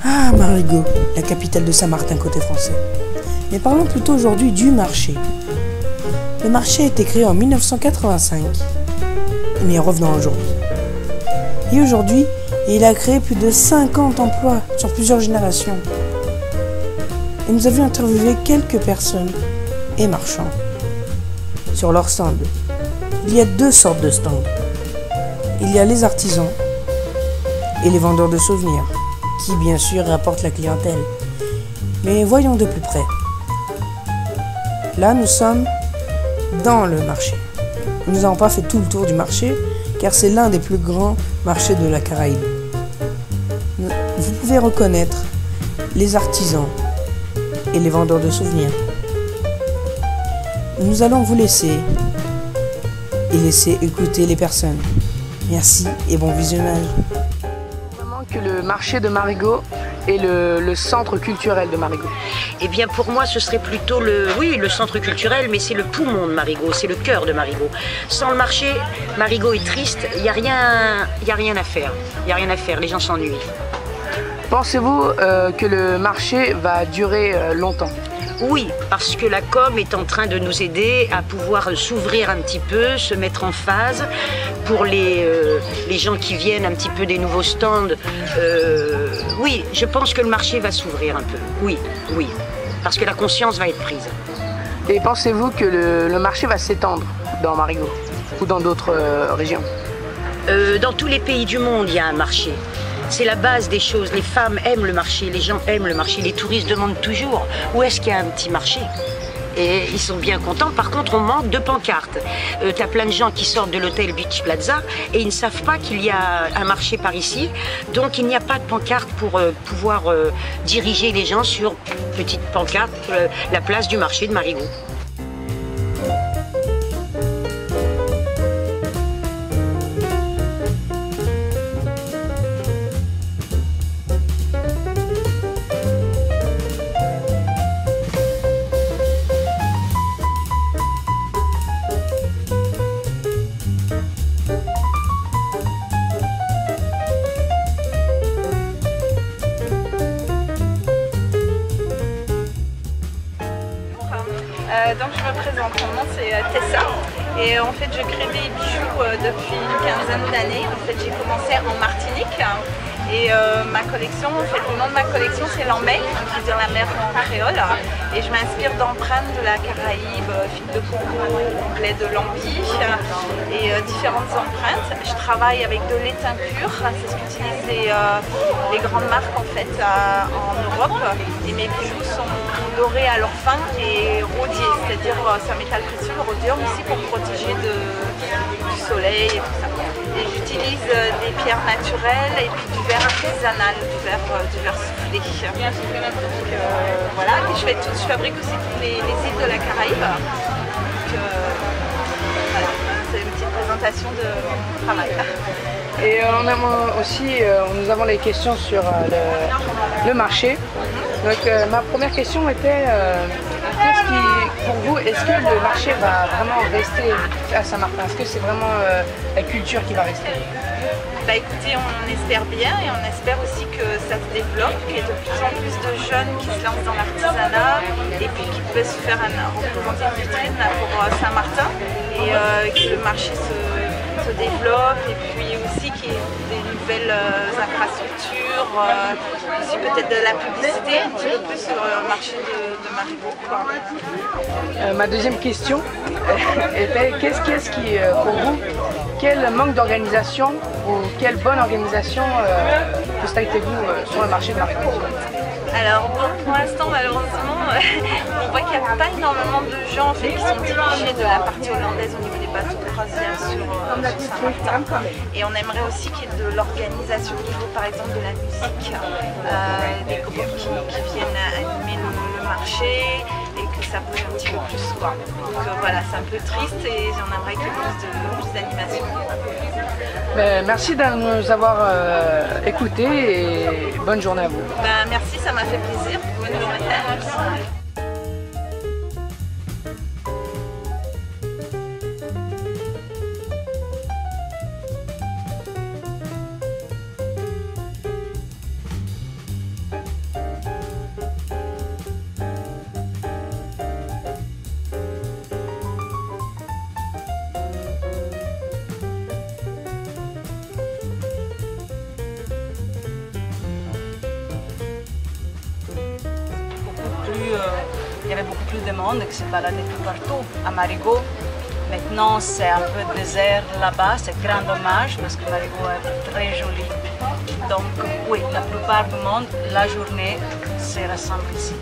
Ah, Marigot, la capitale de Saint-Martin côté français. Mais parlons plutôt aujourd'hui du marché. Le marché a été créé en 1985. Mais revenons aujourd'hui. Et aujourd'hui, il a créé plus de 50 emplois sur plusieurs générations. Et nous avions interviewé quelques personnes et marchands sur leur stand. Il y a deux sortes de stands. Il y a les artisans et les vendeurs de souvenirs, qui bien sûr rapportent la clientèle. Mais voyons de plus près. Là, nous sommes dans le marché. Nous n'avons pas fait tout le tour du marché, car c'est l'un des plus grands marchés de la Caraïbe. Vous pouvez reconnaître les artisans et les vendeurs de souvenirs. Nous allons vous laisser écouter les personnes. Merci et bon visionnage. Vraiment que le marché de Marigot est le centre culturel de Marigot. Eh bien pour moi ce serait plutôt le centre culturel, mais c'est le poumon de Marigot, c'est le cœur de Marigot. Sans le marché, Marigot est triste, il n'y a rien à faire. Il n'y a rien à faire, les gens s'ennuient. Pensez-vous que le marché va durer longtemps? Oui, parce que la com est en train de nous aider à pouvoir s'ouvrir un petit peu, se mettre en phase. Pour les gens qui viennent un petit peu des nouveaux stands, oui, je pense que le marché va s'ouvrir un peu. Oui, parce que la conscience va être prise. Et pensez-vous que le marché va s'étendre dans Marigot ou dans d'autres régions? Dans tous les pays du monde, il y a un marché. C'est la base des choses. Les femmes aiment le marché, les gens aiment le marché. Les touristes demandent toujours où est-ce qu'il y a un petit marché. Et ils sont bien contents. Par contre, on manque de pancartes. T'as plein de gens qui sortent de l'hôtel Beach Plaza et ils ne savent pas qu'il y a un marché par ici. Donc, il n'y a pas de pancarte pour pouvoir diriger les gens sur petite pancarte, la place du marché de Marigot. Donc je me présente, mon nom c'est Tessa et en fait je crée des bijoux depuis une quinzaine d'années. En fait j'ai commencé en Martinique et ma collection, en fait le nom de ma collection c'est Lambay, qui veut dire la mer en créole, et je m'inspire d'empreintes de la Caraïbe, fil de coco, anglais de Lambie et différentes empreintes. Je travaille avec de l'étain pur, c'est ce qu'utilisent les grandes marques en fait en Europe, et mes bijoux sont dorés à leur fin et rodiés, c'est-à-dire c'est un métal précieux, le rhodium aussi pour protéger du soleil et tout ça. Et j'utilise des pierres naturelles et puis du verre artisanal, du verre soufflé. Donc, voilà, et je fabrique aussi pour les îles de la Caraïbe. Donc, voilà, c'est une petite présentation de mon travail. Et nous avons les questions sur le marché. Donc ma première question était, pour vous, est-ce que le marché va vraiment rester à Saint-Martin? Est-ce que c'est vraiment la culture qui va rester? Bah écoutez, on espère bien et on espère aussi que ça se développe, qu'il y ait de plus en plus de jeunes qui se lancent dans l'artisanat et puis qui peuvent se faire représenter une vitrine pour Saint-Martin et que le marché se développe et puis aussi qu'il y ait des nouvelles infrastructures, aussi peut-être de la publicité un petit peu plus sur le marché de Marigot. Ma deuxième question était qu'est-ce qui, pour vous, quel manque d'organisation ou quelle bonne organisation constatez-vous sur le marché de Marigot? Alors bon, pour l'instant malheureusement, on voit qu'il n'y a pas énormément de gens en fait, qui sont dirigés de la partie hollandaise au niveau des bateaux de croisière sur Saint-Martin. Et on aimerait aussi qu'il y ait de l'organisation au niveau par exemple de la musique, des groupes qui viennent animer le marché et que ça bouge un petit peu plus quoi. Donc voilà, c'est un peu triste et j'en aimerais qu'il y ait plus d'animation. Merci de nous avoir écoutés et bonne journée à vous. Merci, ça m'a fait plaisir. Bonne journée. il y avait beaucoup plus de monde qui se baladait tout partout. À Marigot, maintenant c'est un peu désert là-bas, c'est grand dommage parce que Marigot est très joli. Donc oui, la plupart du monde, la journée, se rassemble ici.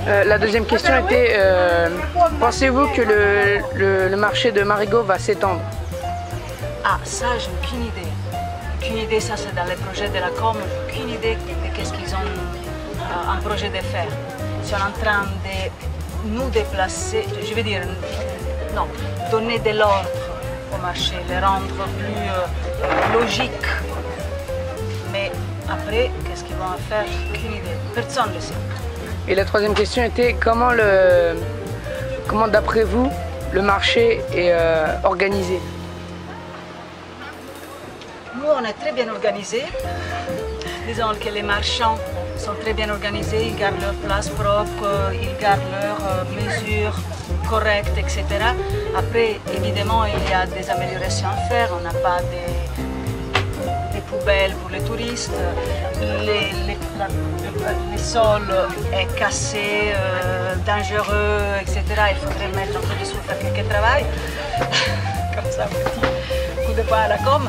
La deuxième question était, pensez-vous que le marché de Marigot va s'étendre? Ah, ça, j'ai aucune idée. Aucune idée, ça c'est dans les projets de la com, aucune idée de qu'est-ce qu'ils ont en projet de faire. Ils sont en train de nous déplacer, je veux dire, non, donner de l'ordre au marché, le rendre plus logique. Mais après, qu'est-ce qu'ils vont en faire? Aucune idée. Personne ne le sait. Et la troisième question était, comment d'après vous, le marché est organisé? Nous, on est très bien organisés. Disons que les marchands sont très bien organisés, ils gardent leur place propre, ils gardent leurs mesures correctes, etc. Après, évidemment, il y a des améliorations à faire. On n'a pas des poubelles pour les touristes. Le sol est cassé, dangereux, etc. Il faudrait mettre un peu de sous faire quelques travail. Comme ça, petit coup de poing à la com'.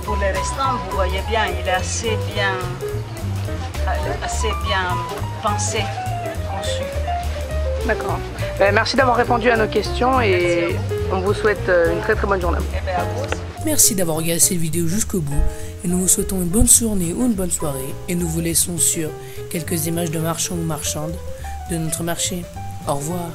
Pour le restant, vous voyez bien, il est assez bien pensé, conçu. D'accord. Merci d'avoir répondu à nos questions et on vous souhaite une très très bonne journée. Merci d'avoir regardé cette vidéo jusqu'au bout et nous vous souhaitons une bonne journée ou une bonne soirée et nous vous laissons sur quelques images de marchands ou marchandes de notre marché. Au revoir.